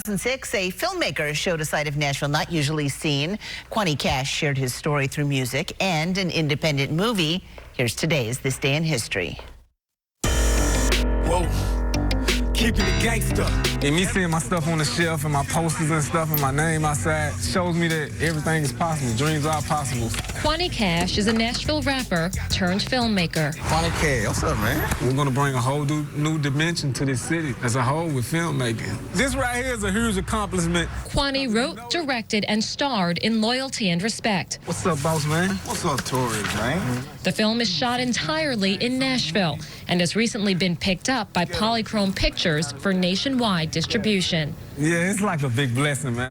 2006, a filmmaker showed a side of Nashville not usually seen. Quanie Cash shared his story through music and an independent movie. Here's today's This Day in History. Whoa. Keeping it gangster. And me seeing my stuff on the shelf and my posters and stuff and my name outside shows me that everything is possible. Dreams are possible. Quanie Cash is a Nashville rapper turned filmmaker. Quanie Cash, what's up, man? We're going to bring a whole new dimension to this city as a whole with filmmaking. This right here is a huge accomplishment. Quanie wrote, directed, and starred in Loyalty and Respect. What's up, boss man? What's up, Tory, man? The film is shot entirely in Nashville and has recently been picked up by Polychrome Pictures for nationwide distribution. Yeah, it's like a big blessing, man.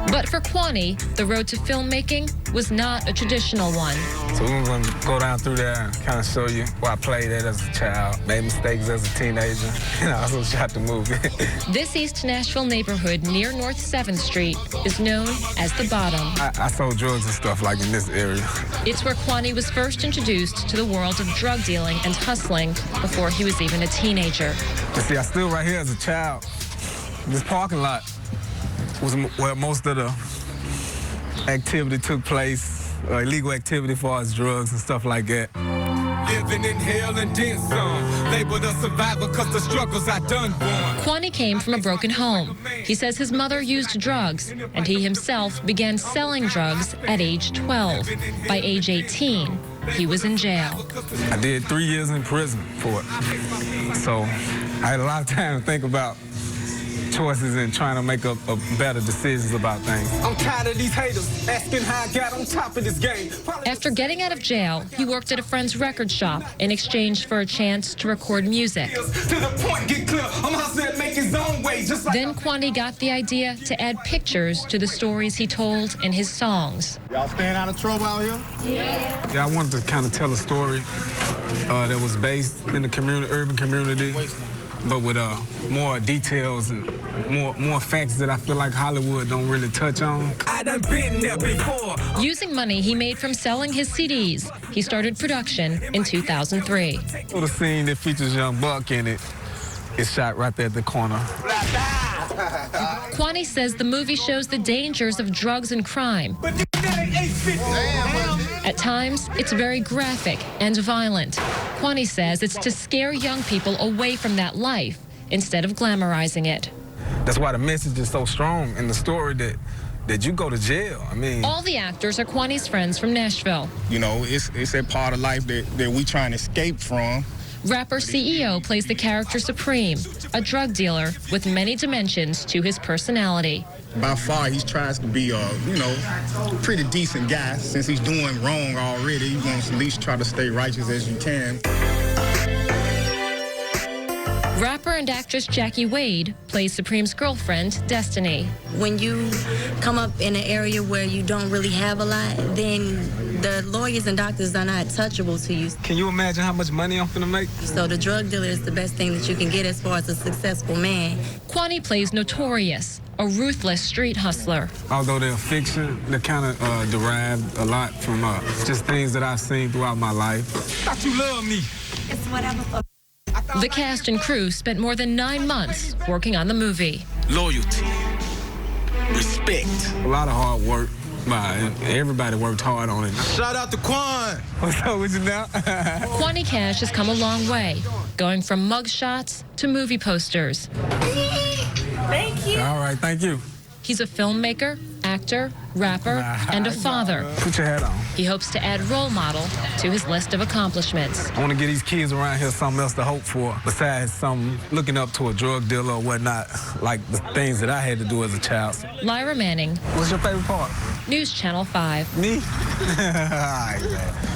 But for Quanie, the road to filmmaking was not a traditional one. So we're going to go down through there and kind of show you where I played at as a child, made mistakes as a teenager, and I also shot the movie. This East Nashville neighborhood near North 7th Street is known as The Bottom. I sold drugs and stuff like in this area. It's where Quanie was first introduced to the world of drug dealing and hustling before he was even a teenager. You see, I still right here as a child. This parking lot was where most of the activity took place, illegal activity as far as drugs and stuff like that. Living in hell and then some. Labeled a survivor because the struggles I done won. Quanie came from a broken home. He says his mother used drugs, and he himself began selling drugs at age 12. By age 18, he was in jail. I did 3 years in prison for it. So I had a lot of time to think about choices and trying to make up better decisions about things. I'm tired of these haters asking how I got on top of this game. After getting out of jail, he worked at a friend's record shop in exchange for a chance to record music. To the point, get clear. I'm hustling, make his own way, just like Then Quanie got the idea to add pictures to the stories he told in his songs. Y'all staying out of trouble out here? Yeah, I wanted to kind of tell a story that was based in the community, urban community, but with more details and more facts that I feel like Hollywood don't really touch on. I done been there before. Using money he made from selling his CDs, he started production in 2003. So the scene that features Young Buck in it is shot right there at the corner. Quanie says the movie shows the dangers of drugs and crime. At times, it's very graphic and violent. Quanie says it's to scare young people away from that life instead of glamorizing it. That's why the message is so strong in the story that you go to jail. I mean, all the actors are Quanie's friends from Nashville. You know, it's a part of life that we trying to escape from. Rapper CEO plays the character Supreme, a drug dealer with many dimensions to his personality. By far, he tries to be a, pretty decent guy. Since he's doing wrong already, he wants to at least try to stay righteous as you can. Rapper and actress Jackie Wade plays Supreme's girlfriend, Destiny. When you come up in an area where you don't really have a lot, then the lawyers and doctors are not touchable to you. Can you imagine how much money I'm gonna make? So the drug dealer is the best thing that you can get as far as a successful man. Quanie plays Notorious, a ruthless street hustler. Although they're fiction, they're kind of derived a lot from just things that I've seen throughout my life. Thought you loved me. It's whatever. The cast and crew spent more than 9 months working on the movie. Loyalty. Respect. A lot of hard work. Everybody worked hard on it. Shout out to Quanie. What's up with you now? Quanie Cash has come a long way, going from mugshots to movie posters. Thank you. All right, thank you. He's a filmmaker, actor, rapper, and a father. Put your hat on. He hopes to add role model to his list of accomplishments. I want to give these kids around here something else to hope for besides some looking up to a drug dealer or whatnot, like the things that I had to do as a child. Lyra Manning. What's your favorite part? News Channel 5. Me? All right, man.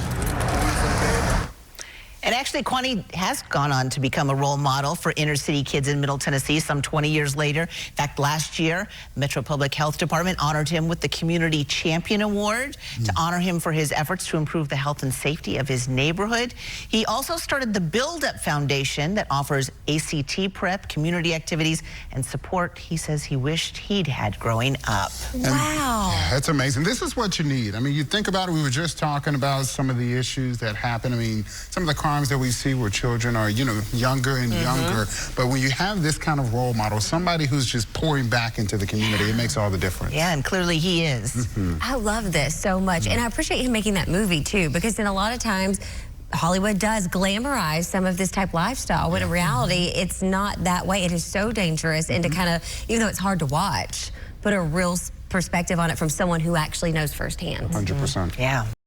And actually, Quanie has gone on to become a role model for inner city kids in Middle Tennessee some 20 years later. In fact, last year, Metro Public Health Department honored him with the Community Champion Award to honor him for his efforts to improve the health and safety of his neighborhood. He also started the Build Up Foundation that offers ACT prep, community activities, and support he says he wished he'd had growing up. Wow. That's amazing. This is what you need. I mean, you think about it, we were just talking about some of the issues that happen. I mean, some of the crime times that we see where children are, you know, younger and younger. But when you have this kind of role model, somebody who's just pouring back into the community, it makes all the difference. Yeah, and clearly he is. I love this so much. And I appreciate him making that movie, too, because then a lot of times Hollywood does glamorize some of this type lifestyle, when in reality, it's not that way. It is so dangerous, and to kind of, even though it's hard to watch, put a real perspective on it from someone who actually knows firsthand. 100%. Yeah.